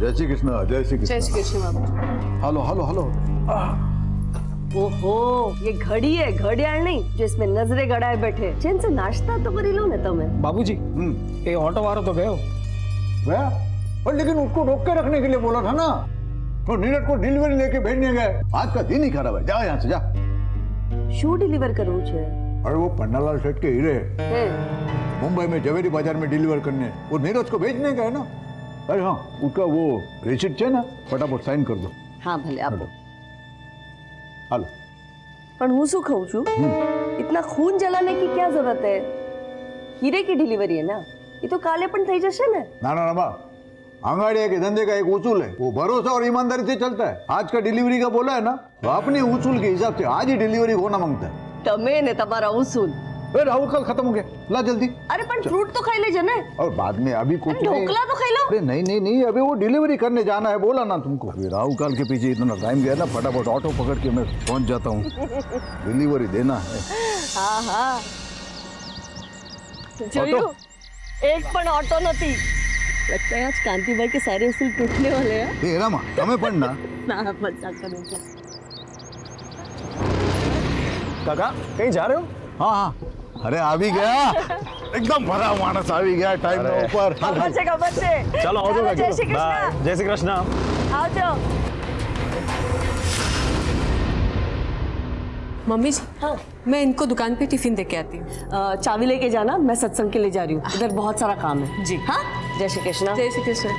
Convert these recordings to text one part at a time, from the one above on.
जय श्री कृष्ण, जय श्री कृष्ण। जय श्री कृष्ण बाबू। Hello hello hello. ओहो, ये घड़ी है, घड़ियाल नहीं जो इसमें नजरे गड़ाए बैठे। चैन से नाश्ता तो करी लो ना તમે। बाबूजी, ये ऑटो वाला तो गयो गया, और लेकिन उसको रोक के रखने के लिए बोला था ना, तो नीरज को डिलीवरी लेके भेजने गए। आज का दिन ही खराब है, जा यहाँ से जा। शू डिलीवर करવું છે? अरे वो पन्नालाल सेठ के हीरे હે मुंबई में जवेरी बाजार में डिलीवर करने, वो नीरज को भेजने गए ना। अरे हाँ, उसका वो रिसिप्ट है ना, फटाफट साइन कर दो। हाँ भले आपो। हालो। પણ હું શું કહું છું, इतना खून जलाने की क्या जरूरत है? हीरे की डिलीवरी है ना, ये तो काले पण થઈ જશે ને। ना ना ना बा, आंगड़िया के धंधे का एक उसूल है, वो भरोसा और ईमानदारी से चलता है। आज का डिलीवरी का बोला है ना, तो अपने उसूल के हिसाब से आज ही डिलीवरी होना मांगता है। તમે ને તમારા ઉसूल। राहुल कल खत्म हो गया, ला जल्दी। अरे पण फ्रूट तो खाई लेजे ने। और बाद में अभी कुछ नहीं। ढोकला तो खाई लो। अरे नहीं नहीं नहीं, अभी वो डिलीवरी करने जाना है, बोला ना तुमको। अभी राहुल काल के पीछे इतना टाइम गया ना, फटाफट ऑटो पकड़ के मैं पहुंच जाता हूँ। डिलीवरी देना है। हाँ हाँ जोયું, एक पण ऑटो નથી। लगता है आज कांति भाई के सारे उसूल टूटने वाले हैं। ए रामा, તમે પણ ना। ना मजाक करूं क्या? काका कहीं जा रहे हो? हाँ हाँ, अरे आ भी गया, एकदम भरा मानस आ भी गया टाइम के ऊपर। खबर से चलो आओ जय जाओ। श्री कृष्ण। बाय, जय श्री कृष्ण। आओ जाओ। मम्मी जी, हाँ मैं इनको दुकान पे टिफिन दे के आती हूँ। चाबी लेके जाना, मैं सत्संग के लिए जा रही हूँ। इधर बहुत सारा काम है जी। हाँ, जय श्री कृष्ण। जय श्री कृष्ण।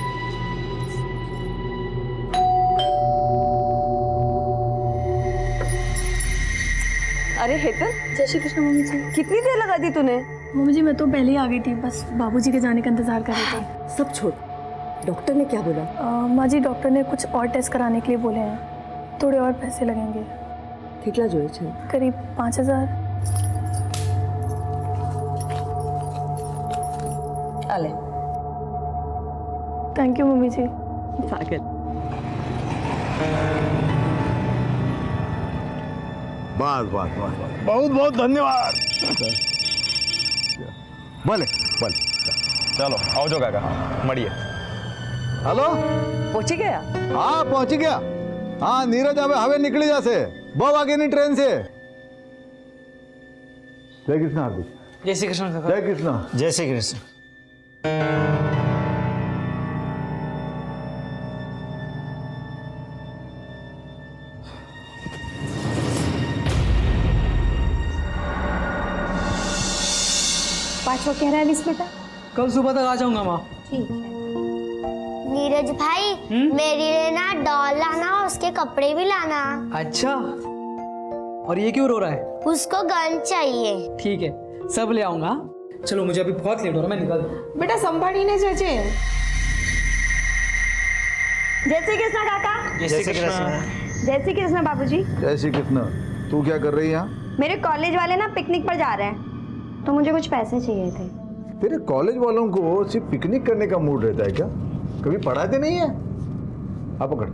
अरे हेतल, जय श्री कृष्ण मम्मी जी। कितनी देर लगा दी तूने? मम्मी जी मैं तो पहले ही आ गई थी, बस बाबूजी के जाने का इंतजार कर रही थी। सब छोड़, डॉक्टर ने क्या बोला? माँ जी डॉक्टर ने कुछ और टेस्ट कराने के लिए बोले हैं, थोड़े और पैसे लगेंगे। કેટલા જોઈએ છે? करीब 5000। आले। थैंक यू मम्मी जी। पागल। बस बस बस बस, बहुत बहुत धन्यवाद। भले भले। चलो आओ जो काका, મળીએ। हेलो, પહોંચી ગયા? हाँ पहुंच गया। हाँ नीरज हवे निकली जासे, बहुत आगे नहीं ट्रेन से। जय कृष्ण हार्दिक। जय श्री कृष्ण काका। जय कृष्ण। जय श्री कृष्ण। पाँचवा कह रहा है लिस बेटा? कल सुबह तक आ जाऊंगा माँ। ठीक है। नीरज भाई मेरे लिए ना डॉल लाना और उसके कपड़े भी लाना। अच्छा, और ये क्यों रो रहा है? उसको गन चाहिए। ठीक है, सब ले आऊंगा। चलो मुझे अभी बहुत लेट हो रहा है, मैं निकल। बेटा संभाळीने जजे। जय श्री कृष्ण काका। जय श्री कृष्ण। जय श्री कृष्ण बाबूजी। जय श्री कृष्ण। तू क्या कर रही है यहाँ? मेरे कॉलेज वाले ना पिकनिक पर जा रहे हैं, तो मुझे कुछ पैसे चाहिए थे। तेरे कॉलेज वालों को सिर्फ पिकनिक करने का मूड रहता है क्या? कभी पढ़ाते नहीं है? आप पकड़।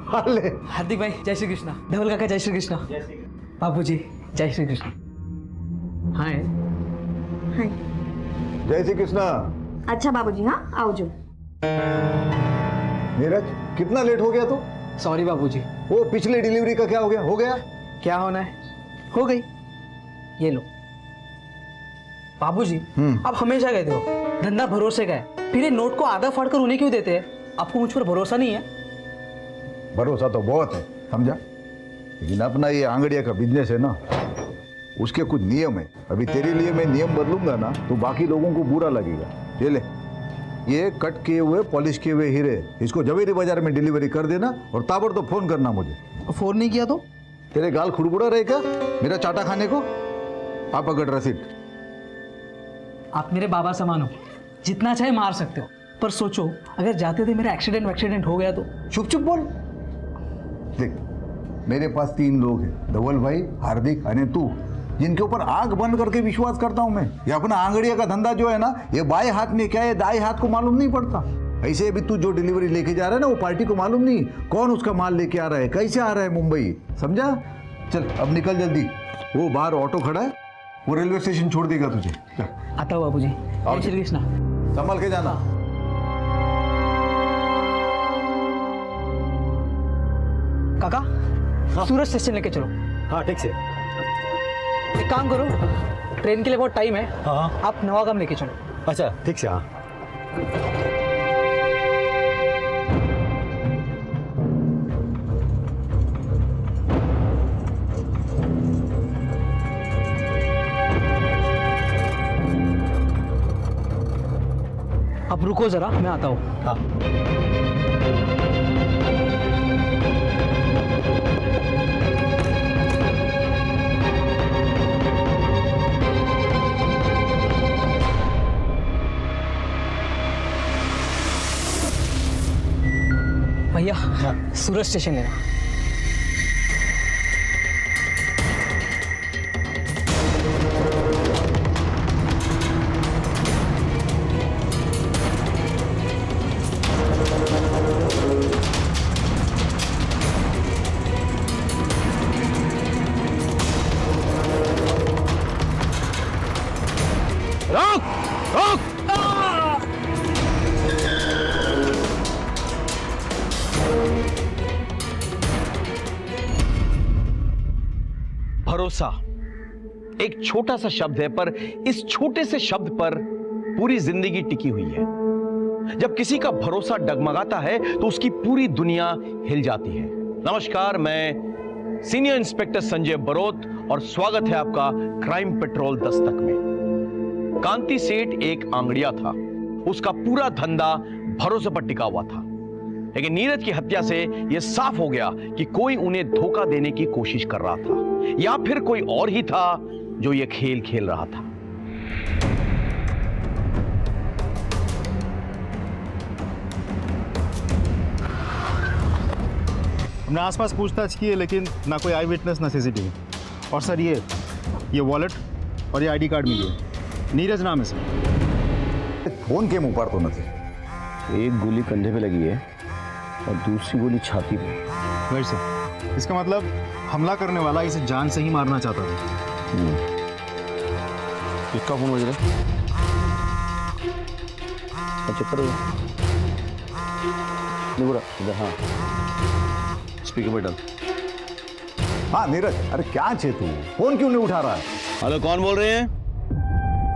हाले। हार्दिक भाई जय श्री कृष्ण। धवल काका जय श्री कृष्ण। बाबूजी जय श्री कृष्ण। हाय। हाय। जय श्री कृष्ण। अच्छा बाबूजी, हाँ आओ जो। नीरज कितना लेट हो गया तू? सॉरी बाबूजी। वो पिछले डिलीवरी का क्या हो गया? हो गया? क्या होना है, हो गई। ये लो बाबूजी, आप हमेशा कहते हो धंधा भरोसे का है, फिर ये नोट को आधा फाड़कर उन्हें क्यों देते हैं? आपको मुझ पर भरोसा नहीं है? भरोसा तो बहुत है, समझा, लेकिन अपना ये आंगड़िया का बिजनेस है ना, उसके कुछ नियम है। अभी तेरे लिए मैं नियम बदलूंगा ना तो बाकी लोगों को बुरा लगेगा। ये ले, ये कट किए हुए पॉलिश किए हुए हीरे, इसको जवेरी बाजार में डिलीवरी कर देना और ताबड़तोड़ फोन करना मुझे। फोन नहीं किया तो? तेरे गाल खुड़बुड़ा रहे क्या मेरा चाटा खाने को? आप अगर रसीद। आप मेरे बाबा समान हो, जितना चाहे मार सकते हो, पर सोचो अगर जाते थे मेरा एक्सीडेंट हो गया तो? चुप चुप बोल। देख, मेरे पास 3 लोग हैं, धवल भाई, हार्दिक और तू, जिनके ऊपर आंख बंद करके विश्वास करता हूं मैं। ये अपना आंगड़िया का धंधा जो है ना, ये बाएं हाथ में क्या है दाएं हाथ को मालूम नहीं पड़ता। ऐसे अभी तू जो डिलीवरी लेके जा रहा है ना, वो पार्टी को मालूम नहीं कौन उसका माल लेके आ रहा है, कैसे आ रहा है मुंबई, समझा? चल अब निकल जल्दी, वो बाहर ऑटो खड़ा है, वो रेलवे स्टेशन छोड़ देगा तुझे। आता हूँ बाबूजी। जय श्री कृष्ण। संभल के जाना। काका सूरज स्टेशन लेके चलो। हाँ ठीक से। एक काम करो, ट्रेन के लिए बहुत टाइम है। हाँ आप नवागाम लेके चलो। अच्छा ठीक से। हाँ अब रुको जरा, मैं आता हूँ। हाँ भैया सूरज स्टेशन लेना। रोक रोक। भरोसा एक छोटा सा शब्द है, पर इस छोटे से शब्द पर पूरी जिंदगी टिकी हुई है। जब किसी का भरोसा डगमगाता है तो उसकी पूरी दुनिया हिल जाती है। नमस्कार, मैं सीनियर इंस्पेक्टर संजय बरोत और स्वागत है आपका क्राइम पेट्रोल दस्तक में। कांति सेठ एक आंगड़िया था, उसका पूरा धंधा भरोसे पर टिका हुआ था। लेकिन नीरज की हत्या से यह साफ हो गया कि कोई उन्हें धोखा देने की कोशिश कर रहा था, या फिर कोई और ही था जो यह खेल खेल रहा था। हमने आसपास पूछताछ की है, लेकिन ना कोई आई विटनेस ना सीसीटीवी। और सर ये वॉलेट और ये आईडी कार्ड मिली है, नीरज नाम है सर। फोन के मुंह पर तो नहीं। एक गोली कंधे पे लगी है और दूसरी गोली छाती पे। राइट सर, इसका मतलब हमला करने वाला इसे जान से ही मारना चाहता था। किसका फोन बज रहा है? चेक करो इधर। हाँ, स्पीकर पे डाल। हाँ नीरज, अरे क्या छे तू, फोन क्यों नहीं उठा रहा है? हेलो, कौन बोल रहे हैं?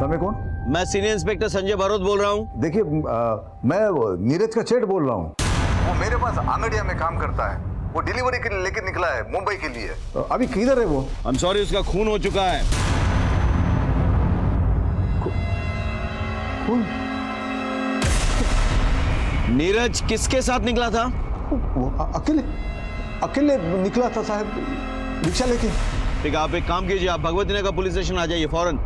तमें कौन? मैं सीनियर इंस्पेक्टर संजय बरोत बोल रहा हूँ। देखिए मैं नीरज का सेठ बोल रहा हूँ। वो मेरे पास आंगड़िया में काम करता है। वो डिलीवरी के लिए लेके निकला है मुंबई के लिए। अभी किधर है वो? I'm sorry, उसका खून हो चुका है। खून? नीरज किसके साथ निकला था? वो अकेले निकला था साहब, रिक्शा लेके। ठीक है, आप एक काम कीजिए, आप भगवती नगर पुलिस स्टेशन आ जाइए फौरन।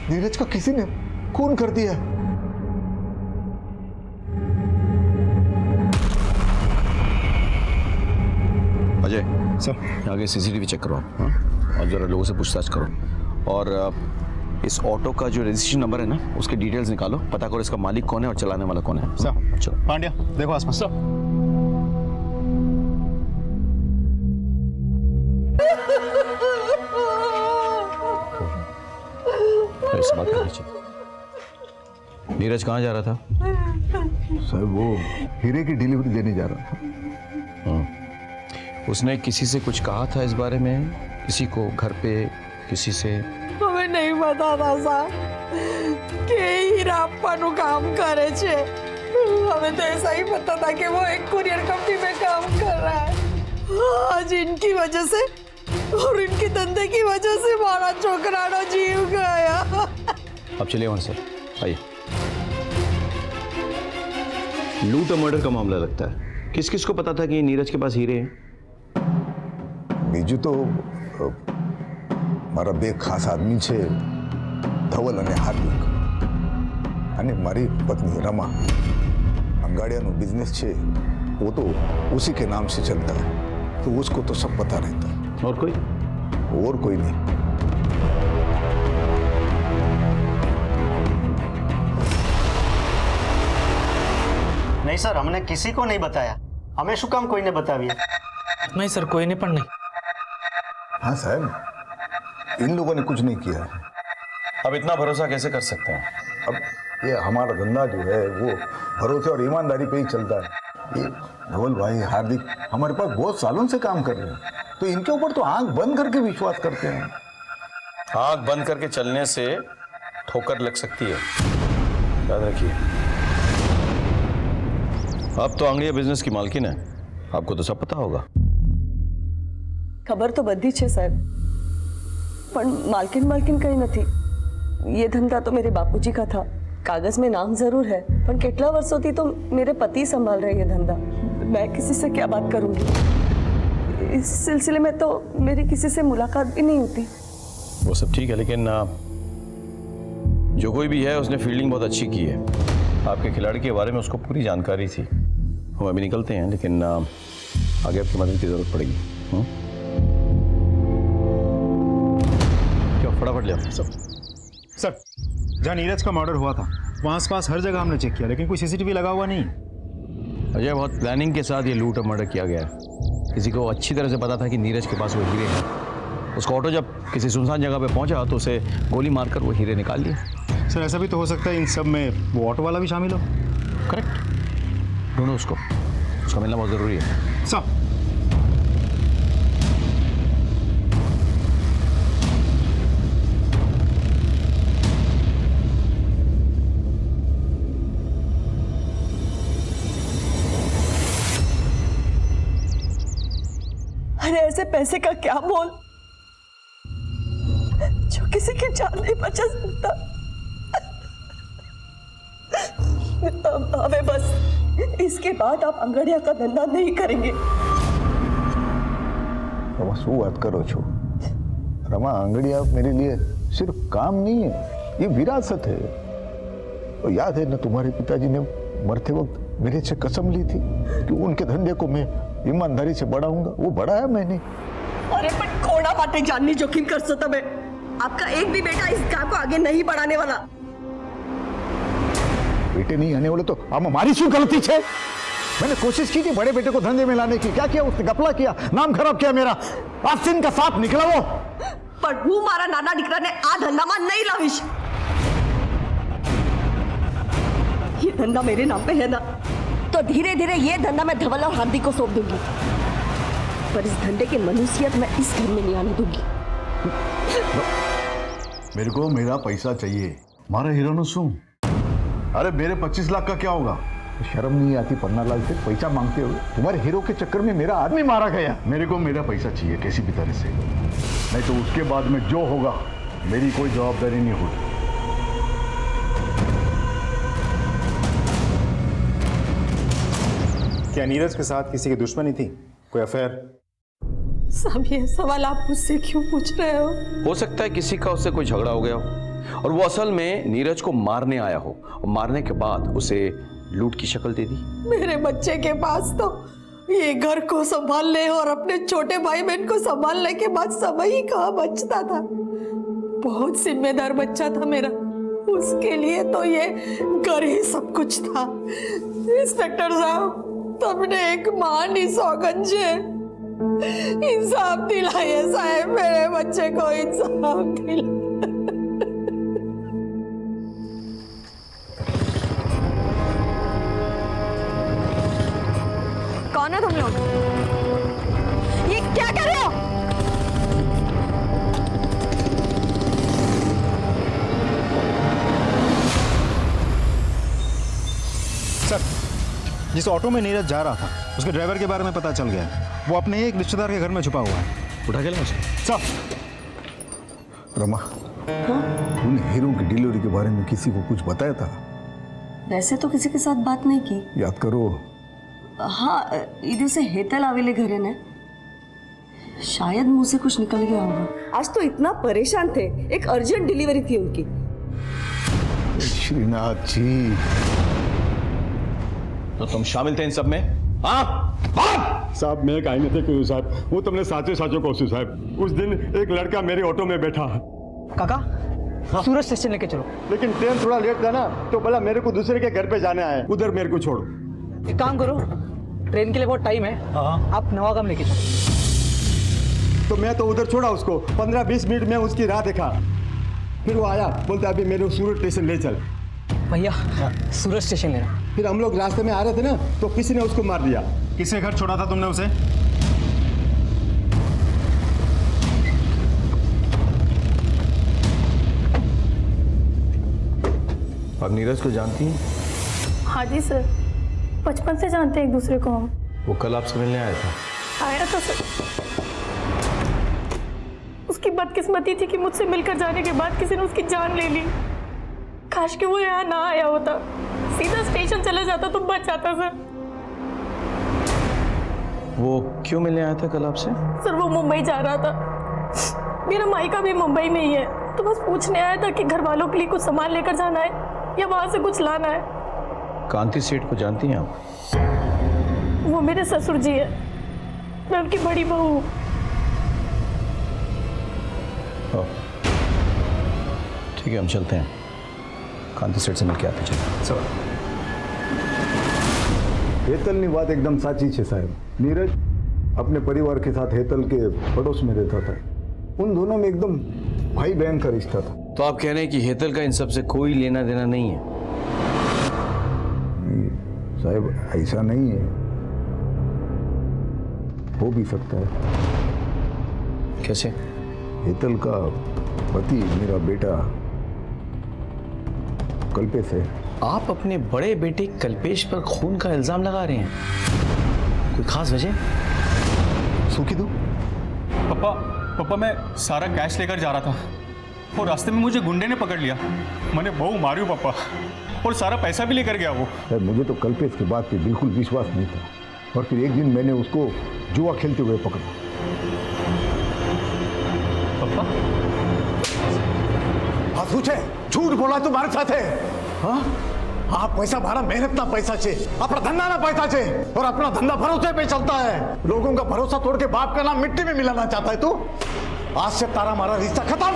नीरज का किसी ने खून कर दिया। अजय सर, आगे सीसीटीवी चेक करो आप। हाँ? और जरा लोगों से पूछताछ करो, और इस ऑटो का जो रजिस्ट्रेशन नंबर है ना, उसके डिटेल्स निकालो, पता करो इसका मालिक कौन है और चलाने वाला कौन है। सर चलो। पांड्या देखो आसपास। सर इस बात का नीचे नीरज कहाँ जा रहा था? सर वो हीरे की डिलीवरी देने जा रहा था। उसने किसी से कुछ कहा था इस बारे में? किसी को घर पे किसी से? हमें नहीं पता था साहब कि हीरा अपना काम करे छे। हमें तो ऐसा ही पता था कि वो एक कुरियर कंपनी में काम कर रहा है। आज इनकी वजह से और इनके धंधे की वजह से हमारा छोकरानो जीव गया। अब चलिए वहां से, आइए। लूट और मर्डर का मामला लगता है। किस किस को पता था कि नीरज के पास हीरे हैं? बीजू तो मारा બે ખાસ આદમી છે, ધવલ અને હાર્દિક, અને મારી પત્ની रमा। अंगाड़ियाનો बिजनेस છે वो तो उसी के नाम से चलता है, तो उसको तो सब पता रहता है। और कोई नहीं। नहीं सर, हमने किसी को नहीं बताया। हमें शू काम कोई ने बताविए? नहीं सर, कोई नहीं, पण नहीं। हाँ साहब, इन लोगों ने कुछ नहीं किया। अब इतना भरोसा कैसे कर सकते हैं? अब ये हमारा धंधा जो है वो भरोसे और ईमानदारी पे ही चलता है। ये धवल भाई, हार्दिक हमारे पास बहुत सालों से काम कर रहे हैं, तो इनके ऊपर तो आंख बंद करके विश्वास करते हैं। आंख बंद करके चलने से ठोकर लग सकती है, याद रखिए। आप तो आंगड़िया बिजनेस की मालकिन है, आपको तो सब पता होगा। ખબર તો બધી છે સાહેબ, પણ માલકિન કઈ નથી। ये धंधा तो मेरे बापूजी का था, कागज में नाम जरूर है, पर कितना वर्षों थी तो मेरे पति संभाल रहे ये धंधा। मैं किसी से क्या बात करूंगी? इस सिलसिले में तो मेरी किसी से मुलाकात भी नहीं होती। वो सब ठीक है, लेकिन जो कोई भी है उसने फील्डिंग बहुत अच्छी की है। आपके खिलाड़ी के बारे में उसको पूरी जानकारी थी। हम अभी निकलते हैं, लेकिन आगे आपकी मदद की जरूरत पड़ेगी। क्या फटाफट ले आओ सब। सर, जहाँ नीरज का मर्डर हुआ था वहाँ आसपास हर जगह हमने चेक किया, लेकिन कोई सीसीटीवी लगा हुआ नहीं। अजय, बहुत प्लानिंग के साथ ये लूट और मर्डर किया गया है। किसी को अच्छी तरह से पता था कि नीरज के पास वो हीरे हैं। उसका ऑटो जब किसी सुनसान जगह पे पहुंचा तो उसे गोली मारकर वो हीरे निकाल लिए। सर, ऐसा भी तो हो सकता है इन सब में वो ऑटो वाला भी शामिल हो। करेक्ट, ढूंढो उसको, उसका मिलना बहुत ज़रूरी है। सर, अरे ऐसे पैसे का क्या मोल जो किसी की जान नहीं बचा सकता। हमें बस इसके बाद आप अंगड़िया का धंधा नहीं करेंगे। रमा, શું વાત કરો છો? रमा, आंगड़िया मेरे लिए सिर्फ काम नहीं है, ये विरासत है। तो याद है ना, तुम्हारे पिताजी ने मरते वक्त मेरे से कसम ली थी कि उनके धंधे को मैं ईमानदारी से बढ़ाऊंगा। वो बढ़ाया मैंने। अरे पर कोड़ा बातें जाननी जोखिम कर सकता मैं। आपका एक भी बेटा इस काम को आगे नहीं बढ़ाने वाला। बेटे नहीं आने वाले तो अब हमारी शू गलती है? मैंने कोशिश की थी बड़े बेटे को धंधे में लाने की। क्या किया उसने? गपला किया, नाम खराब किया मेरा। आस्तीन का सांप निकला वो। पर હું મારા નાના દીકરાને આ ધંધામાં नहीं लाવીશ। ये धंधा मेरे नाम पे है ना, तो धीरे धीरे ये धंधा मैं धवल और हार्दिक को सौंप दूंगी। पर इस धंधे की मनुष्यत मैं इस घर में नहीं आने दूंगी। मेरे को मेरा पैसा चाहिए। मारा हीरो शू? अरे मेरे 25 लाख का क्या होगा? शर्म नहीं आती पन्नालाल से पैसा मांगते हो? तुम्हारे हीरो के चक्कर में मेरा आदमी मारा गया। मेरे को मेरा पैसा चाहिए किसी भी तरह से, नहीं तो उसके बाद में जो होगा मेरी कोई जवाबदारी नहीं होगी। क्या नीरज के साथ किसी की दुश्मनी थी? कोई अफेयर? साहब, ये सवाल आप मुझसे क्यों पूछ रहे हो? सकता है किसी का उससे कोई झगड़ा हो गया हो और वो असल में नीरज को मारने आया हो और मारने के बाद उसे लूट की शक्ल दे दी। मेरे बच्चे के पास तो ये घर को संभालने और अपने छोटे भाई बहन को संभालने के बाद समय ही कहाँ बचता था। बहुत जिम्मेदार बच्चा था मेरा, उसके लिए तो ये घर ही सब कुछ था। इंस्पेक्टर साहब, तुमने एक महान ही सौगंध है। इंसाफ दिलाइए साहब, मेरे बच्चे को इंसाफ दिलाइए। कौन है तुम लोग? ये क्या कर रहे हो? सर, जिस ऑटो में नीरज जा रहा था उसके ड्राइवर के बारे में पता चल गया है। वो अपने एक रिश्तेदार के घर में छुपा हुआ है। उठा के लाओ उसे। सर, रमा, तूने हीरो की डिलीवरी के बारे में किसी को कुछ बताया था? वैसे तो किसी के साथ बात नहीं की। याद करो। हाँ, ये दिवसे हेतल आवेले घरे ने, शायद मुंह से कुछ निकल गया होगा। आज तो इतना परेशान थे, एक अर्जेंट डिलीवरी थी उनकी। श्रीनाथ जी, तो तुम शामिल थे इन सब में? हाँ? साहब, मैं कहीं नहीं थे साहब। वो तुमने साचो साचो कहूँ साहब। उस दिन एक लड़का मेरे ऑटो में बैठा। काका, सूरज स्टेशन लेके चलो। लेकिन ट्रेन थोड़ा लेट था ना, तो बोला मेरे को दूसरे के घर पे जाना है, उधर मेरे को छोड़ो। एक काम करो, ट्रेन के लिए बहुत टाइम है, आप नवागाम लेके चलो। तो मैं तो उधर छोड़ा उसको। 15-20 मिनट में उसकी राह देखा। फिर वो आया, बोलता अभी मेरे को सूरत स्टेशन ले चल। भैया सूरज स्टेशन लेना। फिर हम लोग रास्ते में आ रहे थे ना, तो किसी ने उसको मार दिया। किसके घर छोड़ा था तुमने उसे? आप नीरज को जानती हैं? हाँ जी सर, बचपन से जानते हैं एक दूसरे को हम। वो कल आपसे मिलने आया था। आया था सर। उसकी बदकिस्मती थी कि मुझसे मिलकर जाने के बाद किसी ने उसकी जान ले ली। काश कि वो यहाँ ना आया होता, सीधा स्टेशन चला जाता तो बच जाता सर। वो क्यों मिलने आया था कल आपसे? सर वो मुंबई जा रहा था, मेरा मायका भी मुंबई में ही है, तो बस पूछने आया था कि घर वालों के लिए कुछ सामान लेकर जाना है या वहां से कुछ लाना है। कांति सेठ को जानती हैं आप? वो मेरे ससुर जी है, मैं उनकी बड़ी बहू हूँ। ठीक है, हम चलते हैं, कांति सेठ से मिलके आते चलो। हेतलनी बात एकदम साची है साहब। नीरज अपने परिवार के साथ हेतल के पड़ोस में रहता था। उन दोनों में एकदम भाई बहन का रिश्ता था। तो आप कह रहे हैं कि हेतल का इन सब से कोई लेना देना नहीं है? नहीं साहब, ऐसा नहीं है, हो भी सकता है। कैसे? हेतल का पति मेरा बेटा कल्पेश है। आप अपने बड़े बेटे कल्पेश पर खून का इल्जाम लगा रहे हैं, कोई खास वजह? सूखी दो। पापा मैं सारा कैश लेकर जा रहा था और रास्ते में मुझे गुंडे ने पकड़ लिया। मैंने बहु मारी पापा, और सारा पैसा भी लेकर गया वो। सर मुझे तो कल्पेश की बात पे बिल्कुल विश्वास नहीं था, और फिर एक दिन मैंने उसको जुआ खेलते हुए पकड़ा। पापा हाँ पूछे, झूठ बोला तुम्हारे साथ है? हाँ आप पैसा भाड़ा मेहनत ना पैसा छे, अपना धंधा ना पैसा छे, और अपना धंधा भरोसे पे चलता है। लोगों का भरोसा तोड़ के बाप का नाम मिट्टी में मिलाना चाहता है तू। आज से तारा मारा रिश्ता खत्म।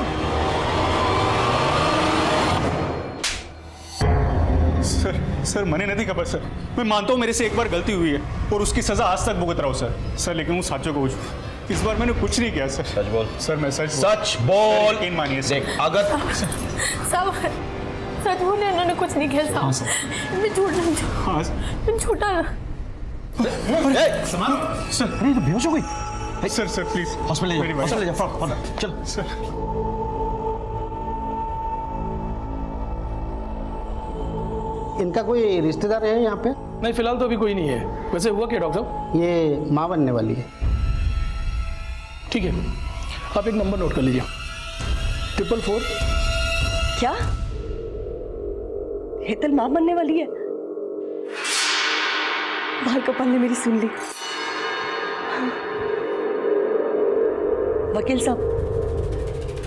सर मैंने नहीं खबर सर। मैं मानता हूँ मेरे से एक बार गलती हुई है और उसकी सजा आज तक भुगत रहा हूँ सर, लेकिन वो साचो को इस बार मैंने कुछ नहीं किया सर। सच बोल। सर मैं सच बोल। यकीन मानिए सर। देख अगर सब सच बोले, उन्होंने कुछ नहीं किया साहब। मैं झूठ नहीं, मैं झूठा। सर अरे तो बेहोश हो गई। सर प्लीज हॉस्पिटल ले जाओ, चल। सर इनका कोई रिश्तेदार है यहाँ पे? नहीं, फिलहाल तो अभी कोई नहीं है। वैसे हुआ क्या डॉक्टर साहब? ये माँ बनने वाली है। ठीक है, आप एक नंबर नोट कर लीजिए, 444। क्या हेतल मां बनने वाली है? भाई कपल ने मेरी सुन ली। वकील साहब,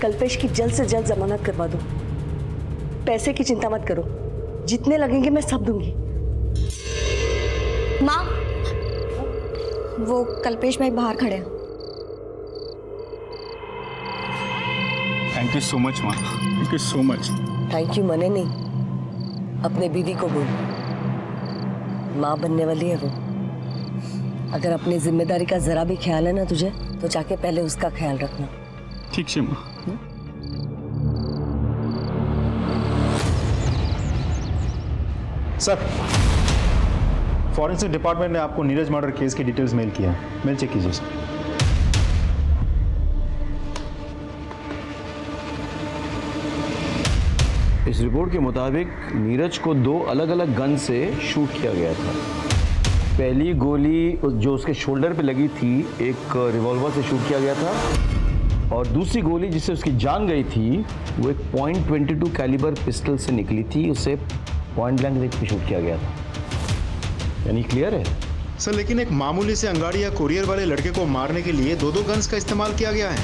कल्पेश की जल्द से जल्द जमानत करवा दो। पैसे की चिंता मत करो, जितने लगेंगे मैं सब दूंगी। माँ, वो कल्पेश भाई बाहर खड़े हैं। थैंक यू सो मच माँ, thank you so much. Thank you मने नहीं, अपने बीवी को बोल, माँ बनने वाली है वो। अगर अपनी जिम्मेदारी का जरा भी ख्याल है ना तुझे, तो जाके पहले उसका ख्याल रखना। ठीक है माँ। सर, फॉरेंसिक डिपार्टमेंट ने आपको नीरज मर्डर केस की डिटेल्स मेल किया है, मेल चेक कीजिए सर। इस रिपोर्ट के मुताबिक नीरज को 2 अलग अलग गन से शूट किया गया था। पहली गोली जो उसके शोल्डर पे लगी थी, एक रिवॉल्वर से शूट किया गया था, और दूसरी गोली जिससे उसकी जान गई थी वो एक .22 कैलिबर पिस्टल से निकली थी, उसे पॉइंट ब्लैंक रेंज पे शूट किया गया था। यानी क्लियर है सर, लेकिन एक मामूली से अंगाड़ी या कुरियर वाले लड़के को मारने के लिए 2 गन्स का इस्तेमाल किया गया है।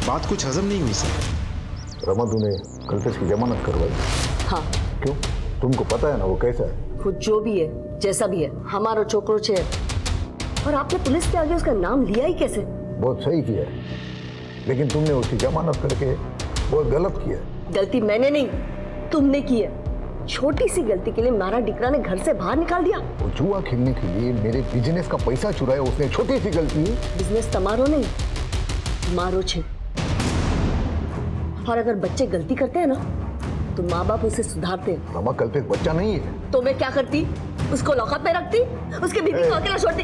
बात कुछ हजम नहीं हुई सर। रमा तूने कल्पेश की जमानत करवाई? हाँ। क्यों? तुमको पता है ना वो कैसा है? खुद जो भी है, जैसा भी है, हमारा छोकरो छे। और आपने पुलिस के आगे उसका नाम लिया ही कैसे? बहुत सही किया है, लेकिन तुमने उसकी जमानत करके बहुत गलत किया। गलती मैंने नहीं, तुमने की है। छोटी सी गलती के लिए मारा डिकरा ने घर से बाहर निकाल दिया। वो जुआ खेलने के लिए मेरे बिजनेस का पैसा चुराया उसने, छोटी सी गलती है। बिजनेस तमारो नहीं, मारो छे। और अगर बच्चे गलती करते हैं ना, तो माँ बाप उसे सुधारते हैं। रमा कल पे एक बच्चा नहीं है। तो मैं क्या करती? उसको लॉकअप में रखती, उसके बीबी को अकेला छोड़ती।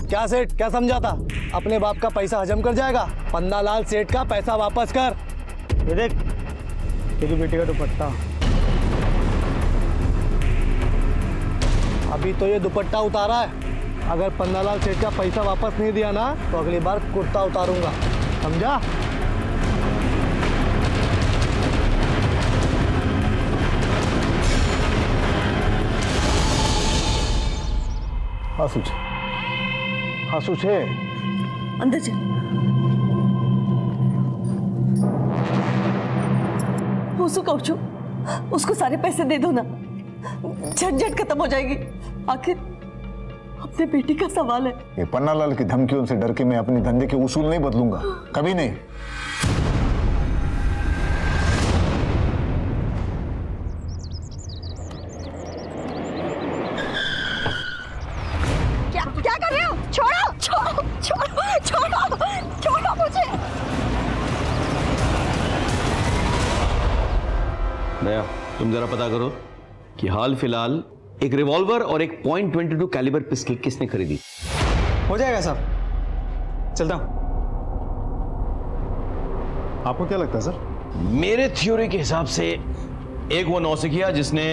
क्या सेठ, क्या समझा था? अपने बाप का पैसा हजम कर जाएगा? पन्नालाल सेठ का पैसा वापस कर। ये देख, तेरी बेटी का दुपट्टा। अभी तो ये दुपट्टा उतारा है, अगर पन्नालाल सेठ का पैसा वापस नहीं दिया ना तो अगली बार कुर्ता उतारूंगा, समझा? हाँ सूझे अंदर चल। उसको कहूँ छू, उसको सारे पैसे दे दो ना, झंझट खत्म हो जाएगी। आखिर अपने बेटी का सवाल है। ये पन्नालाल की धमकियों से डर के मैं अपने धंधे के उसूल नहीं बदलूंगा, कभी नहीं। क्या कर रहे हो? छोड़ो छोड़ो छोड़ो छोड़ो छोड़ो मुझे। नया, तुम जरा पता करो कि हाल फिलहाल एक रिवॉल्वर और एक .22 कैलिबर पिस्टल किसने खरीदी। हो जाएगा साहब, चलता हूं। आपको क्या लगता है सर? मेरे थ्योरी के हिसाब से एक वो नौसिखिया जिसने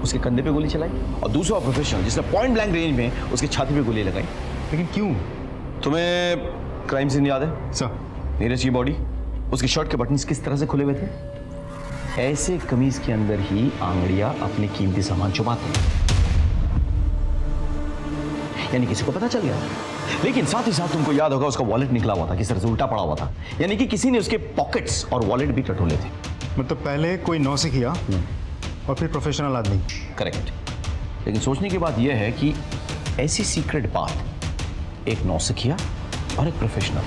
उसके कंधे पे गोली चलाई और दूसरा प्रोफेशनल जिसने पॉइंट ब्लैंक रेंज में उसकी छाती पे गोली लगाई। लेकिन क्यों? तुम्हें क्राइम सीन याद है सर? नीरज की बॉडी, उसकी शर्ट के बटन्स किस तरह से खुले हुए थे? ऐसे कमीज के अंदर ही आंगड़ियां अपने कीमती सामान छुपाते हैं, यानी किसी को पता चल गया। लेकिन साथ ही साथ तुमको याद होगा उसका वॉलेट निकला हुआ था, किस तरह से उल्टा पड़ा हुआ था, यानी कि किसी ने उसके पॉकेट्स और वॉलेट भी टटोले थे। मतलब पहले कोई नौसिखिया और फिर प्रोफेशनल आदमी। करेक्ट। लेकिन सोचने की बात यह है कि ऐसी सीक्रेट बात एक नौसिखिया और एक प्रोफेशनल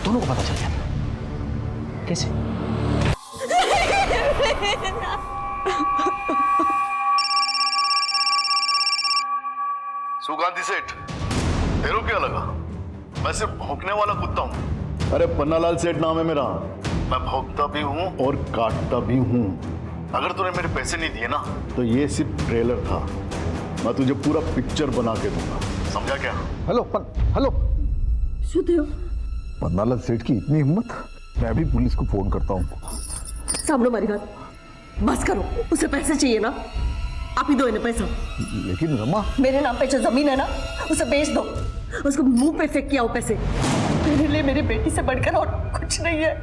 दोनों को पता चल गया। कैसे? सुगांधी सेठ, तेरे को क्या लगा मैं सिर्फ भौंकने वाला कुत्ता हूँ? अरे पन्नालाल सेठ नाम है मेरा, मैं भौंकता भी हूँ और काटता भी हूँ। अगर तूने मेरे पैसे नहीं दिए ना तो ये सिर्फ ट्रेलर था, मैं तुझे पूरा पिक्चर बना के दूंगा, समझा क्या? हेलो हेलो सुदेव, पन्नालाल सेठ की इतनी हिम्मत? मैं अभी पुलिस को फोन करता हूँ। सामने हमारी बात बस करो, उसे पैसे चाहिए ना, आप ही दो इन्हें पैसा। लेकिन रमा, मेरे मेरे नाम पे जो जमीन है ना उसे बेच दो, उसको मुंह पे फेंक के आओ पैसे। मेरे लिए मेरी बेटी से बढ़कर और कुछ नहीं है।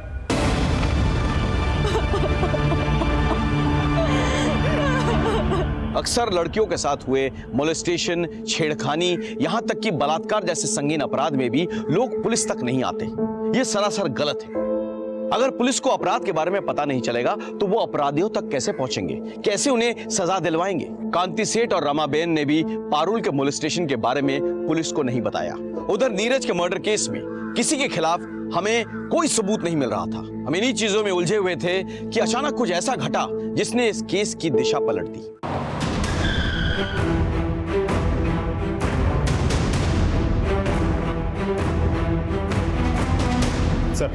अक्सर लड़कियों के साथ हुए मोलेस्टेशन, छेड़खानी, यहां तक कि बलात्कार जैसे संगीन अपराध में भी लोग पुलिस तक नहीं आते। यह सरासर गलत है। अगर पुलिस को अपराध के बारे में पता नहीं चलेगा तो वो अपराधियों तक कैसे पहुंचेंगे, कैसे उन्हें सजा दिलवाएंगे? कांति सेठ और रमाबेन ने भी पारुल के मोलेस्टेशन के बारे में पुलिस को नहीं बताया। उधर नीरज के मर्डर केस में किसी के खिलाफ हमें कोई सबूत नहीं मिल रहा था। हम इन्हीं चीजों में उलझे हुए थे कि अचानक कुछ ऐसा घटा जिसने इस केस की दिशा पलट दी। सर,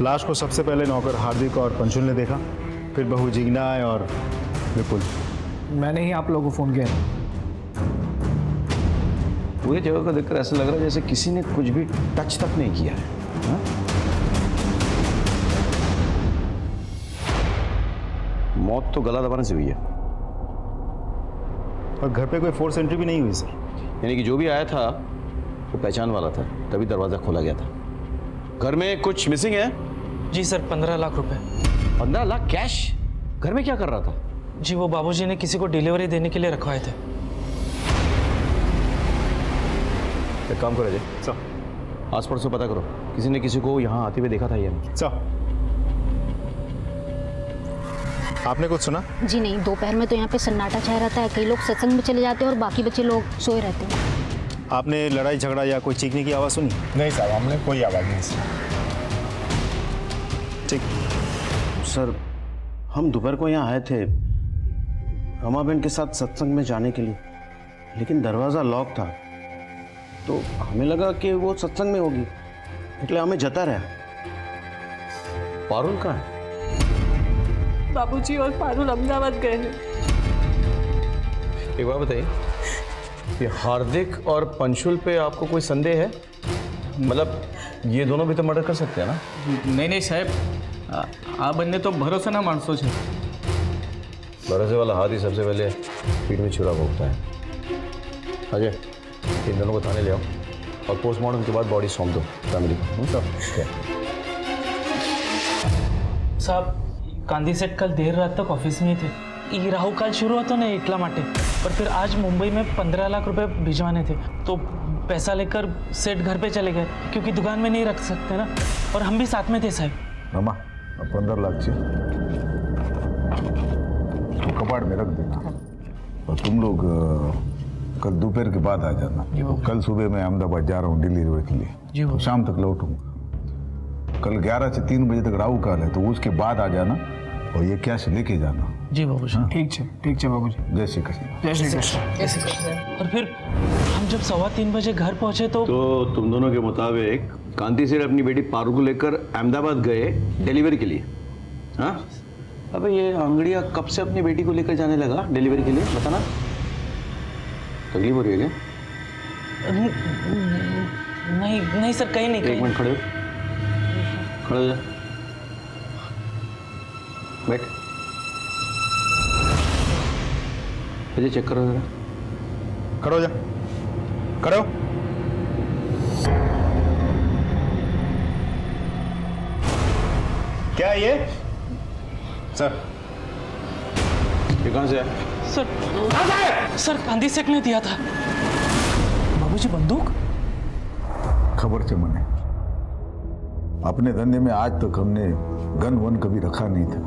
लाश को सबसे पहले नौकर हार्दिक और पंचुल ने देखा, फिर बहू जिग्ना और विपुल। मैंने ही आप लोगों को फोन किया। पूरी जगह को देखकर ऐसा लग रहा है जैसे किसी ने कुछ भी टच तक नहीं किया है। हा? मौत तो गला दबाने से हुई है। और घर पे कोई फोर्स एंट्री भी नहीं हुई सर? यानी कि जो भी आया था वो पहचान वाला था, तभी दरवाजा खोला गया था। घर में कुछ मिसिंग है? जी सर, 15 लाख रुपए। 15 लाख कैश? घर में क्या कर रहा था? जी वो बाबूजी ने किसी को डिलीवरी देने के लिए रखवाए थे। एक काम करो अजय, सर आस पड़ोस से पता करो, किसी ने किसी को यहाँ आते हुए देखा था या नहीं? सर, आपने कुछ सुना? जी नहीं, दोपहर में तो यहाँ पे सन्नाटा छाया रहता है। कई लोग सत्संग में चले जाते हैं और बाकी बच्चे लोग सोए रहते हैं। आपने लड़ाई झगड़ा या कोई चीखने की आवाज़ सुनी? नहीं साहब, हमने कोई आवाज़ नहीं सुनी। ठीक सर, हम दोपहर को यहाँ आए थे रमाबेन के साथ सत्संग में जाने के लिए, लेकिन दरवाज़ा लॉक था, तो हमें लगा कि वो सत्संग में होगी, इसलिए हमें जता रहा। पारुल कहाँ है? बाबूजी और पारुल अहमदाबाद गए हैं। एक बात बताइए, ये हार्दिक और पंशुल पे आपको कोई संदेह है? मतलब ये दोनों भी तो मर्डर कर सकते हैं ना? नहीं नहीं साहब, आ बनने तो भरोसा ना मानसो छे। भरोसे वाला हाथ ही सबसे पहले पीठ में छुरा भोगता है। अजय, इन दोनों को थाने ले आओ और पोस्टमार्टम के बाद बॉडी सौंप दो फैमिली को। साहब, गांधी सेठ कल देर रात तक ऑफिस में ही थे। ये राहु काल शुरू होता ना इटला माटे, पर फिर आज मुंबई में 15 लाख रुपए भिजवाने थे, तो पैसा लेकर सेठ घर पे चले गए क्योंकि दुकान में नहीं रख सकते ना, और हम भी साथ में थे साहब। रमा 15 लाख चाहिए तो कबाड़ में रख देना, और तुम लोग कल दोपहर के बाद आ जाना। कल सुबह मैं अहमदाबाद जा रहा हूँ डिलीवरी के लिए, तो शाम तक लौटूंगा। कल 11 से 3 बजे तक राहु काल है, तो उसके बाद आ जाना और ये कैश लेके जाना। जी बाबूजी। ठीक है बाबूजी। जय श्री कृष्ण। जय श्री कृष्ण। और फिर हम जब 3:15 बजे घर पहुंचे तो तुम दोनों के मुताबिक कांति सेठ अपनी बेटी पारू को लेकर अहमदाबाद गए डिलीवरी के लिए? हाँ, अबे ये अंगड़िया कब से अपनी बेटी को लेकर जाने लगा डिलीवरी के लिए, बताना। तकलीफ हो रही है क्या? नहीं सर, कहीं नहीं। एक मिनट खड़े हो, खड़े हो जा, बैठ। मुझे चेक करो जरा। खड़े हो जा, खड़े हो। क्या है ये? सर, ये कहाँ से है? सर गांधी सेठ ने दिया था। बाबूजी बंदूक? खबर से मने, अपने धंधे में आज तक हमने गन वन कभी रखा नहीं था,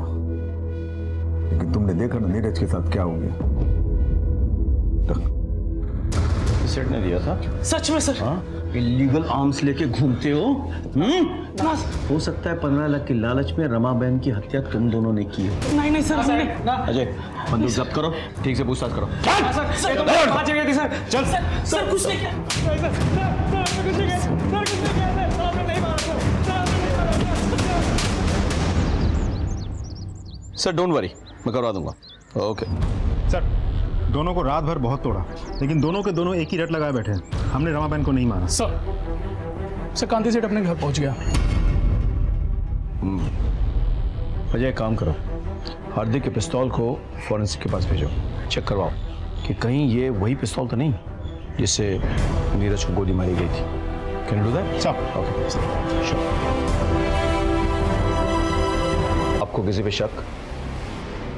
लेकिन तुमने देखा ना नीरज के साथ क्या हो गया। सेठ ने दिया था? सच में सर? हाँ, इलीगल आर्म्स लेके घूमते हो? हो सकता है 15 लाख की लालच में रमाबेन की हत्या तुम दोनों ने की हो। नहीं सर, हमने। अजय, बंदूक जब्त करो, ठीक से पूछताछ करो। चल सर, कुछ नहीं किया। सर डोंट वरी, मैं करवा दूंगा। ओके सर, दोनों को रात भर बहुत तोड़ा, लेकिन दोनों के दोनों एक ही रट लगाए बैठे हैं। हमने रमाबेन को नहीं मारा। सर कांति सेठ अपने घर पहुंच गया। अजय, काम करो, हार्दिक के पिस्तौल को फॉरेंसिक के पास भेजो, चेक करवाओ कि कहीं ये वही पिस्तौल तो नहीं जिससे नीरज को गोली मारी गई थी। Can you do that? Sir, okay, sure. आपको किसी पे शक?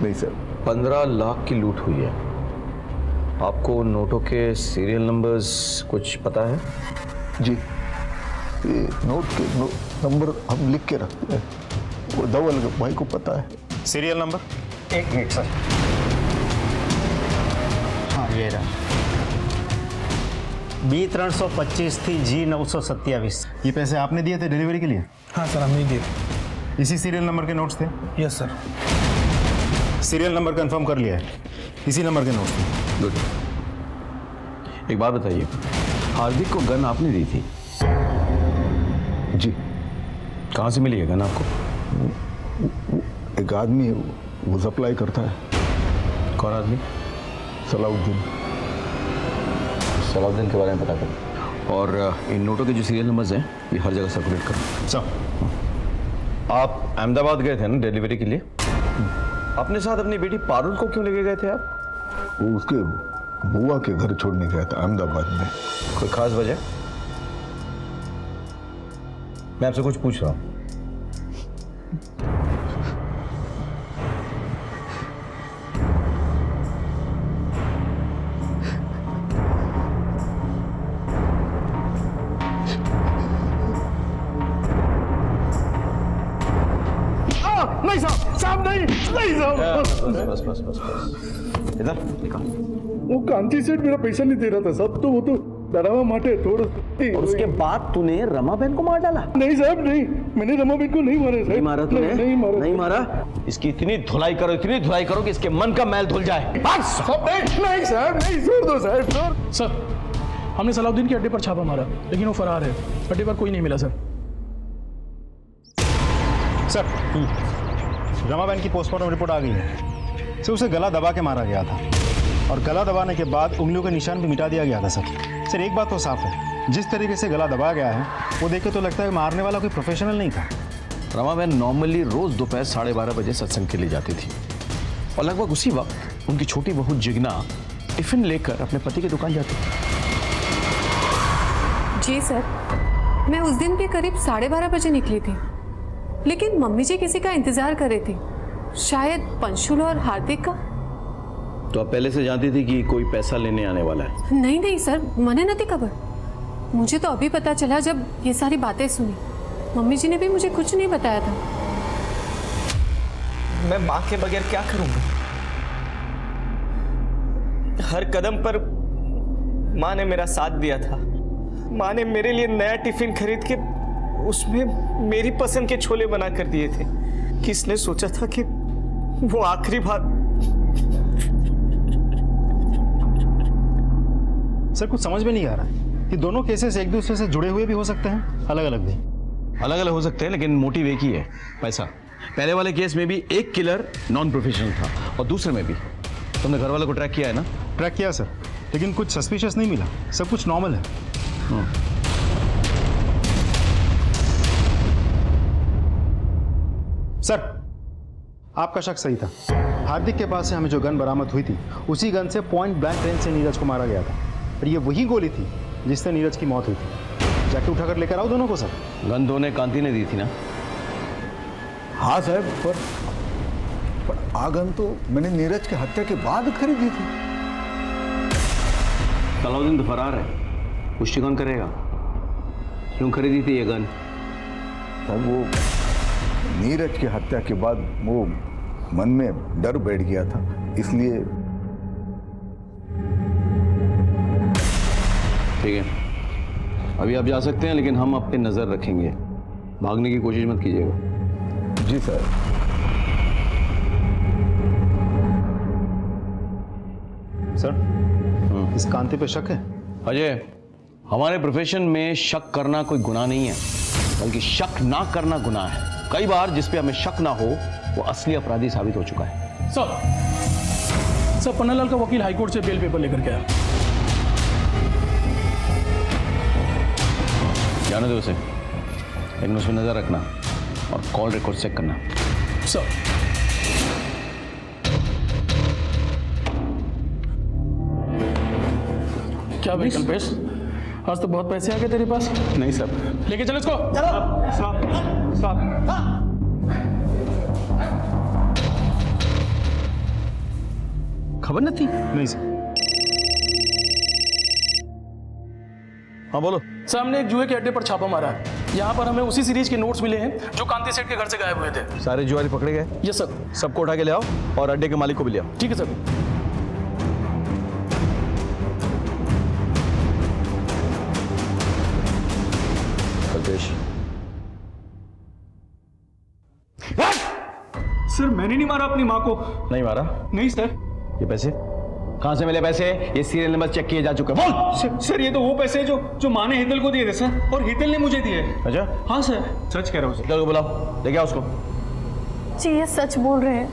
नहीं सर। 15 लाख की लूट हुई है। आपको नोटों के सीरियल नंबर्स कुछ पता है? जी, ये नोट के नंबर हम लिख के रखते हैं, वो धवल भाई को पता है। Serial number? 1 minute sir. हाँ, ये रहा। B325 थी G927। ये पैसे आपने दिए थे डिलीवरी के लिए? हाँ सर, हमने दिए। इसी सीरियल नंबर के नोट्स थे? Yes sir. Serial number confirm कर लिया है, इसी नंबर के नोट्स थे। गुड। एक बात बताइए, हार्दिक को गन आपने दी थी? जी। कहाँ से मिली है गन आपको? एक आदमी है, वो सप्लाई करता है। कौन आदमी? सलाउद्दीन। सलाउद्दीन के बारे में पता करो, और इन नोटों के जो सीरियल नंबर्स हैं ये हर जगह सर्कुलेट करो। सर, आप अहमदाबाद गए थे ना डिलीवरी के लिए? अपने साथ अपनी बेटी पारुल को क्यों लेके गए थे आप? वो उसके बुआ के घर छोड़ने गया था अहमदाबाद में। कोई खास वजह? मैं आपसे कुछ पूछ रहा हूँ। नहीं साहब, नहीं साहब। बस इधर निकाल। वो कांति सेठ मेरा पैसा नहीं दे रहा था साहब, तो वो तो डरावा माटे थोड़ा। और उसके बाद तूने रमाबेन को मार डाला? नहीं साहब नहीं, मैंने रमाबेन को नहीं मारा साहब। नहीं मारा तूने? नहीं मारा। इसकी इतनी धुलाई करो कि इसके मन का मैल धुल जाए। नहीं साहब नहीं, छोड़ दो साहब, छोड़। सर हमने सलाउद्दीन के अड्डे पर छापा मारा, लेकिन वो फरार है। अड्डे पर कोई नहीं मिला सर। सर रमाबेन की पोस्टमार्टम रिपोर्ट आ गई है। सर उसे गला दबा के मारा गया था और गला दबाने के बाद उंगलियों के निशान भी मिटा दिया गया था। सर एक बात तो साफ है, जिस तरीके से गला दबाया गया है वो देख के तो लगता है मारने वाला कोई प्रोफेशनल नहीं था। रमाबेन नॉर्मली रोज दोपहर 12:30 बजे सत्संग के लिए जाती थी और लगभग उसी वक्त उनकी छोटी बहू जिग्ना टिफिन लेकर अपने पति की दुकान जाती थी। जी सर, मैं उस दिन भी करीब 12:30 बजे निकली थी, लेकिन मम्मी जी किसी का इंतजार कर रही थी, शायद पंशुल और हार्दिक का। तो आप पहले से जानती थी कि कोई पैसा लेने आने वाला है? नहीं सर, मने नहीं थी खबर। मुझे तो अभी पता चला जब ये सारी बातें सुनी। मम्मी जी ने भी मुझे कुछ नहीं बताया था। मैं माँ के बगैर क्या करूंगा? हर कदम पर माँ ने मेरा साथ दिया था। माँ ने मेरे लिए नया टिफिन खरीद के उसमें मेरी पसंद के छोले बना कर दिए थे। किसने सोचा था कि वो आखिरी बात। सर कुछ समझ में नहीं आ रहा है कि दोनों केसेस एक दूसरे से जुड़े हुए भी हो सकते हैं, अलग अलग भी। अलग अलग हो सकते हैं, लेकिन मोटिव एक ही है, पैसा। पहले वाले केस में भी एक किलर नॉन प्रोफेशनल था और दूसरे में भी। तुमने घर वालों को ट्रैक किया है ना? ट्रैक किया सर, लेकिन कुछ सस्पिशियस नहीं मिला, सब कुछ नॉर्मल है। सर आपका शक सही था। हार्दिक के पास से हमें जो गन बरामद हुई थी, उसी गन से पॉइंट ब्लैंक रेंज से नीरज को मारा गया था और ये वही गोली थी जिससे नीरज की मौत हुई थी। जाके उठाकर लेकर आओ दोनों को। सर गन दोनों कांति ने दी थी ना? हाँ साहब, पर आ गन तो मैंने नीरज की हत्या के बाद खरीदी थी। सलाउद्दीन तो फरार है, पुष्टि कौन करेगा? क्यों खरीदी थी ये गन? तब वो नीरज की हत्या के बाद वो मन में डर बैठ गया था, इसलिए। ठीक है, अभी आप जा सकते हैं, लेकिन हम आप पे नजर रखेंगे। भागने की कोशिश मत कीजिएगा। जी सर। सर इस कांति पे शक है? अजय, हमारे प्रोफेशन में शक करना कोई गुनाह नहीं है, बल्कि शक ना करना गुनाह है। कई बार जिस पे हमें शक ना हो वो असली अपराधी साबित हो चुका है। सर पन्नालाल का वकील हाईकोर्ट से बेल पेपर लेकर गया। जाने दो उसे, लेकिन उसमें नजर रखना और कॉल रिकॉर्ड चेक करना। सर क्या भाई कल्पेश, आज तो बहुत पैसे आ गए तेरे पास। नहीं सर। लेके चलो इसको। खबर न थी? नहीं सर। हाँ बोलो। सर हमने एक जुए के अड्डे पर छापा मारा है। यहाँ पर हमें उसी सीरीज के नोट्स मिले हैं जो कांति सेठ के घर से गायब हुए थे। सारे जुआरी पकड़े गए? Yes sir. सबको उठा के ले आओ और अड्डे के मालिक को भी ले आओ। ठीक है सर। कल्पेश। सर मैंने नहीं मारा अपनी माँ को। नहीं मारा? नहीं सर। ये पैसे कहाँ से मिले? पैसे ये सीरियल नंबर चेक किए जा चुके हैं। बोल। सर ये तो वो पैसे जो माँ ने हितल को दिए थे सर, और हितल ने मुझे दिए। अच्छा? हाँ सर, सच कह रहा हूँ। हितल को बुलाओ, लेके आओ उसको। जी ये सच बोल रहे हैं।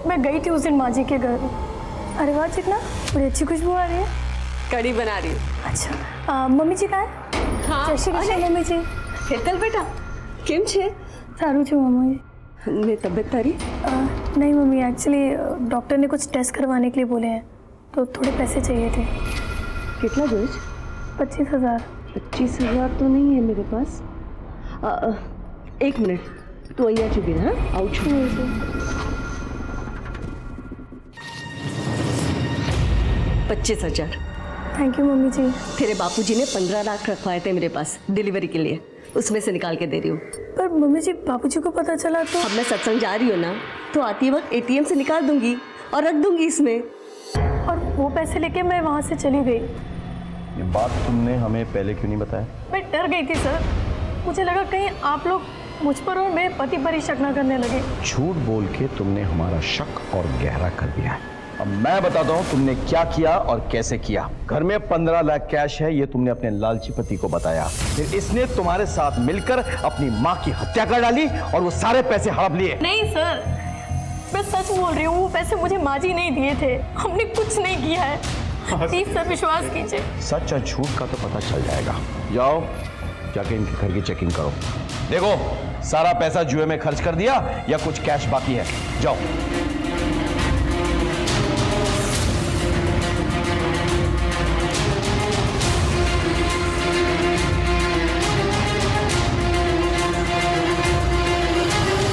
मैं गई थी उस दिन माँ जी के घर। अरे वाह चिकना, बड़ी अच्छी खुशबू आ रही है। कड़ी बना रही हूँ। अच्छा मम्मी जी कहाँ है? हाँ, जय श्री कृष्ण मम्मी जी। હેતલ બેટા કેમ છે? સારું છે મમ્મી। ને તબિયત તારી? नहीं मम्मी, एक्चुअली डॉक्टर ने कुछ टेस्ट करवाने के लिए बोले हैं, तो थोड़े पैसे चाहिए थे। कितना जोइज? 25,000। 25,000 तो नहीं है मेरे पास। एक मिनट, तू અહીંયા ચૂકી રહે। हाँ आउट છું। 25,000। थैंक यू मम्मी जी। तेरे बापूजी ने 15 लाख रखवाए थे मेरे पास डिलीवरी के लिए, उसमें से निकाल के दे रही हूँ। पर मम्मी जी बापूजी को पता चला तो? अब मैं सत्संग जा रही हूँ ना, तो आती वक्त एटीएम से निकाल दूंगी और रख दूंगी इसमें। और वो पैसे लेके मैं वहाँ से चली गई। ये बात तुमने हमें पहले क्यों नहीं बताया? मैं डर गई थी सर, मुझे लगा कहीं आप लोग मुझ पर और मेरे पति पर ही शक न करने लगे। झूठ बोल के तुमने हमारा शक और गहरा कर दिया है। अब मैं बताता हूं तुमने क्या किया और कैसे किया। घर में 15 लाख कैश है, ये तुमने अपने लालची पति को बताया। फिर इसने तुम्हारे साथ मिलकर अपनी माँ की हत्या कर डाली और वो सारे पैसे हड़प लिए। नहीं सर, मैं सच बोल रही हूँ, वो पैसे मुझे माँ जी नहीं दिए थे, हमने कुछ नहीं किया है, प्लीज सर विश्वास कीजिए। सच और झूठ का तो पता चल जाएगा। जाओ जाके इनके घर की चेकिंग करो, देखो सारा पैसा जुए में खर्च कर दिया या कुछ कैश बाकी है। जाओ।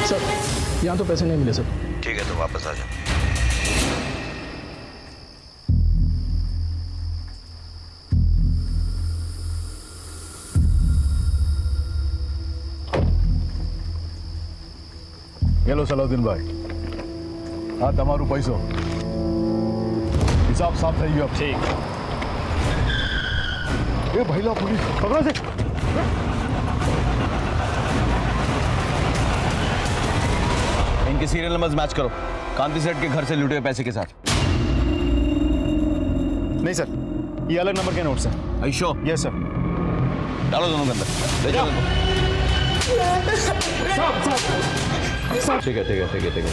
सर यहाँ तो पैसे नहीं मिले सर। ठीक है तो वापस आ जाओ। हेलो सलाउद्दीन भाई, हाँ તમારું પૈસો હિસાબ સાફ થઈ ગયો। ઠીક એ ભાઈલા पुलिस पकड़ो से। इनके सीरियल नंबर्स मैच करो कांति सेठ के घर से लूटे हुए पैसे के साथ। नहीं सर, ये अलग नंबर के नोट्स हैं। आयुषो? Yes sir. डालो दोनों के अंदर, ले जाओ। ठीक है ठीक है ठीक है ठीक है।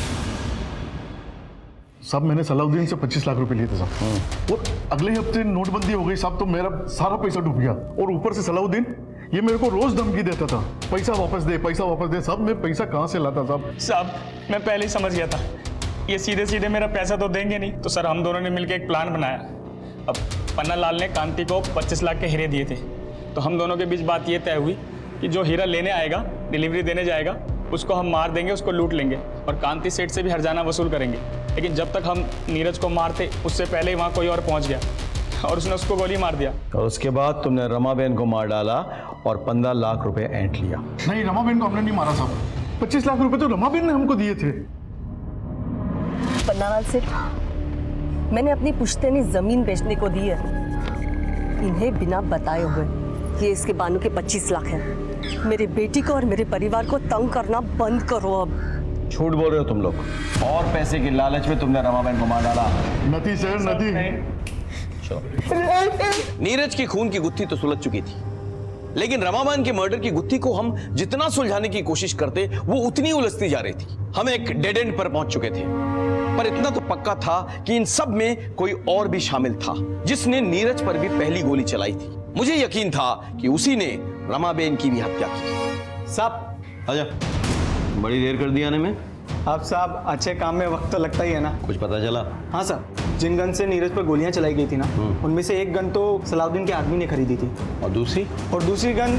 साहब मैंने सलाउद्दीन से 25 लाख रुपए लिए थे साहब, और अगले हफ्ते नोटबंदी हो गई साहब, तो मेरा सारा पैसा डूब गया। और ऊपर से सलाउद्दीन ये मेरे को रोज धमकी देता था, पैसा वापस दे पैसा वापस दे। साहब मैं पैसा कहाँ से लाता साहब? साहब मैं पहले ही समझ गया था, ये सीधे सीधे मेरा पैसा तो देंगे नहीं, तो सर हम दोनों ने मिलकर एक प्लान बनाया। अब पन्ना लाल ने कांति को 25 लाख के हीरे दिए थे, तो हम दोनों के बीच बात ये तय हुई कि जो हीरा लेने आएगा, डिलीवरी देने जाएगा, उसको हम मार देंगे, उसको लूट लेंगे और कांति सेठ से भी हर्जाना वसूल करेंगे। लेकिन जब तक हम नीरज को मारते उससे पहले ही वहाँ कोई और पहुँच गया और उसने उसको गोली मार दिया। और उसके बाद तुमने रमाबेन को मार डाला और 15 लाख रुपए ऐंठ लिया। नहीं, रमाबेन को हमने नहीं मारा साहब, 25 लाख रुपए तो रमाबेन ने हमको दिए थे। पन्नालाल सेठ, मैंने अपनी पुश्तैनी जमीन बेचने को दी है, इन्हें बिना बताए हुए ये इसके बानू के 25 लाख हैं। मेरी बेटी को और मेरे परिवार को तंग करना बंद करो अब। झूठ बोल रहे हो तुम लोग, और पैसे की लालच में तुमने रमाबेन को मार डाला। नदी सर नदी। नीरज की खून की गुत्थी तो सुलझ चुकी थी, लेकिन रमाबेन के मर्डर की गुत्थी को हम जितना सुलझाने की कोशिश करते वो उतनी उलझती जा रही थी। हम एक डेड एंड पर पहुंच चुके थे, पर इतना तो पक्का था कि इन सब में कोई और भी शामिल था, जिसने नीरज पर भी पहली गोली चलाई थी। मुझे यकीन था कि उसी ने रमाबेन की भी हत्या की। साहब आजा, बड़ी देर कर दी आने में। आप साहब अच्छे काम में वक्त तो लगता ही है ना। कुछ पता चला? हाँ सर, जिन गन से नीरज पर गोलियां चलाई गई थी ना, उनमें से एक गन तो सलाउद्दीन के आदमी ने खरीदी थी। और दूसरी गन।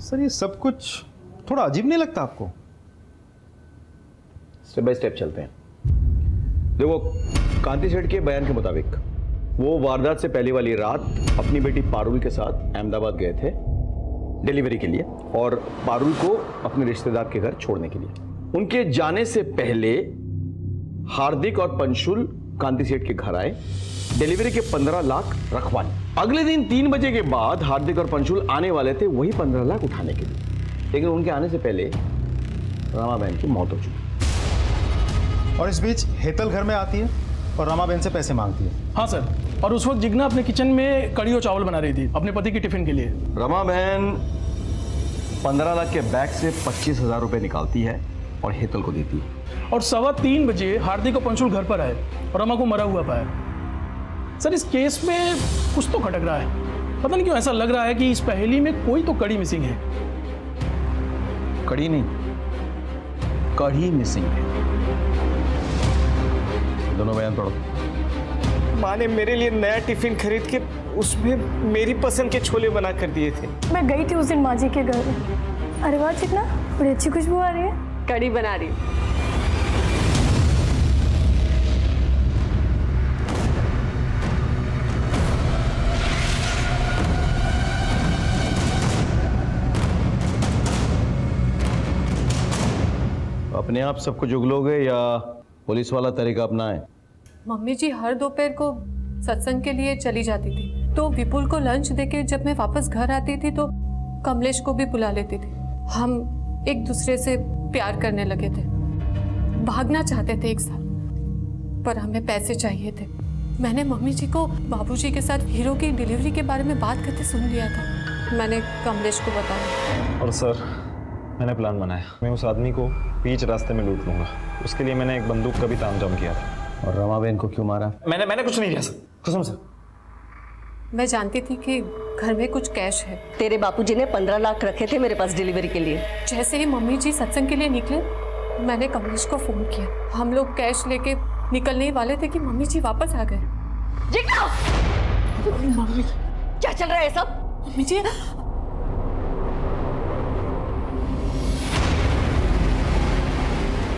सर ये सब कुछ थोड़ा अजीब नहीं लगता आपको? स्टेप बाय स्टेप चलते हैं। देखो, कांति सेठ के बयान के मुताबिक वो वारदात से पहले वाली रात अपनी बेटी पारुल के साथ अहमदाबाद गए थे डिलीवरी के लिए, और पारुल को अपने रिश्तेदार के घर छोड़ने के लिए। उनके जाने से पहले हार्दिक और पंशुल कांति सेठ के घर आए, डिलीवरी के 15 लाख रखवा लिए। अगले दिन 3 बजे के बाद हार्दिक और पंशुल आने वाले थे वही 15 लाख उठाने के लिए, लेकिन उनके आने से पहले रमाबेन की मौत हो चुकी। और इस बीच हेतल घर में आती है और रमाबेन से पैसे मांगती है। हाँ सर, और उस वक्त जिग्ना अपने किचन में कड़ी और चावल बना रही थी अपने पति की टिफिन के लिए। रमाबेन 15 लाख के बैग से 25,000 रुपए निकालती है और हेतल को देती है। और 3:15 बजे हार्दिक और पंशुल घर पर आए और रमा को मरा हुआ पाया। सर इस केस में कुछ तो खटक रहा है, पता नहीं क्यों ऐसा लग रहा है कि इस पहेली में कोई तो कड़ी मिसिंग है। कड़ी नहीं, कड़ी मिसिंग है। दोनों बयान पढ़ो। माँ ने मेरे लिए नया टिफिन खरीद के उसमें मेरी पसंद के छोले बना कर दिए थे। मैं गई थी उस दिन माँ जी के घर। अरे वाह चिकना, बड़ी अच्छी खुशबू आ रही है। कड़ी बना रही। अपने आप सब कुछ उगलोगे या पुलिस वाला तरीका अपनाएं? मम्मी जी हर दोपहर को सत्संग के लिए चली जाती थी, तो विपुल को लंच देके जब मैं वापस घर आती थी तो कमलेश को भी बुला लेती थी। हम एक दूसरे से प्यार करने लगे थे, भागना चाहते थे एक साथ, पर हमें पैसे चाहिए थे। मैंने मम्मी जी को बाबूजी के साथ हीरो की डिलीवरी के बारे में बात करते सुन लिया था। मैंने कमलेश को बताया। और सर, मैंने प्लान बनाया, मैं उस आदमी को बीच रास्ते में लूट लूंगा। उसके लिए मैंने एक बंदूक का भी तामझाम किया था। और रमाबेन को क्यों मारा? मैंने कुछ नहीं किया सर, कसम से। मैं जानती थी कि घर में कुछ कैश है। तेरे बापूजी ने 15 लाख रखे थे मेरे पास डिलीवरी के लिए। जैसे ही मम्मी जी सत्संग के लिए निकले, मैंने कमलेश को फोन किया। हम लोग कैश लेके निकलने ही वाले थे कि मम्मी जी वापस आ गए। मम्मी, क्या चल रहा है सब? मम्मी जी,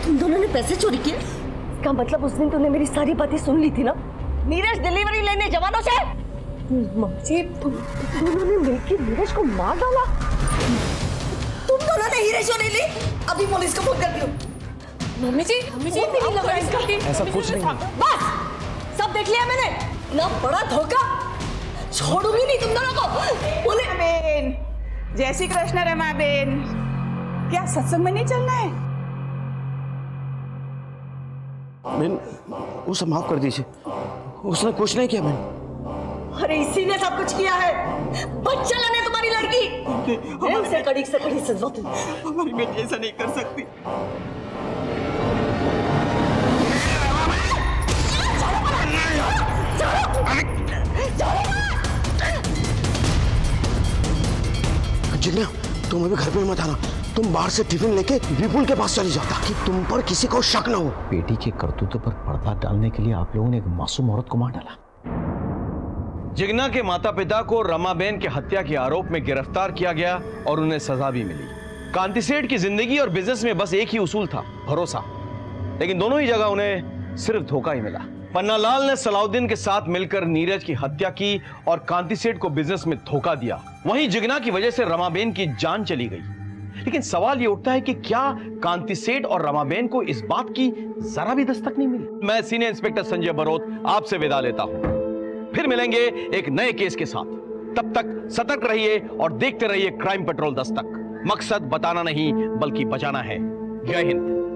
तुम दोनों ने पैसे चोरी किए? इसका मतलब उस दिन तूने मेरी सारी बातें सुन ली थी ना? नीरज डिलीवरी लेने जवानों से? मम्मी जी, तुम दोनों ने मिलकर नीरज को मार डाला? तुम दोनों ने हीरे चोरी ली? अभी पुलिस को फोन कर दियो। मम्मी जी, नहीं लगा इसका। ऐसा कुछ नहीं। बस, सब देख लिया मैंने। ना बड़ा धोखा, छोड़ूंगी नहीं तुम दोनों को। बेन, जय श्री कृष्ण रमा बेन, क्या सत्संग में नहीं चलना है? बहन, उसे माफ कर दीजिए, उसने कुछ नहीं किया बहन। अरे इसी ने सब कुछ किया है। बच्चा लाने तुम्हारी लड़की। उसे कड़ी से कड़ी सजा दो। हमारी बेटी ऐसा नहीं कर सकती। जिग्ना, तुम अभी घर पे मत आना। तुम बाहर से टिफिन लेके विपुल के पास चली जाओ ताकि तुम पर किसी को शक न हो। बेटी के करतूतों पर पर्दा डालने के लिए आप लोगों ने एक मासूम औरत को मार डाला। जिग्ना के माता पिता को रमाबेन के हत्या के आरोप में गिरफ्तार किया गया और उन्हें सजा भी मिली। कांति सेठ की जिंदगी और बिजनेस में बस एक ही उसूल था, भरोसा। लेकिन दोनों ही जगह उन्हें सिर्फ धोखा ही मिला। पन्नालाल ने सलाउद्दीन के साथ मिलकर नीरज की हत्या की और कांति सेठ को बिजनेस में धोखा दिया। वहीं जिग्ना की वजह से रमाबेन की जान चली गई। लेकिन सवाल यह उठता है कि क्या कांति सेठ और रमाबेन को इस बात की जरा भी दस्तक नहीं मिली? मैं सीनियर इंस्पेक्टर संजय बरोत आपसे विदा लेता हूं। फिर मिलेंगे एक नए केस के साथ। तब तक सतर्क रहिए और देखते रहिए क्राइम पेट्रोल दस्तक। मकसद बताना नहीं बल्कि बचाना है। जय हिंद।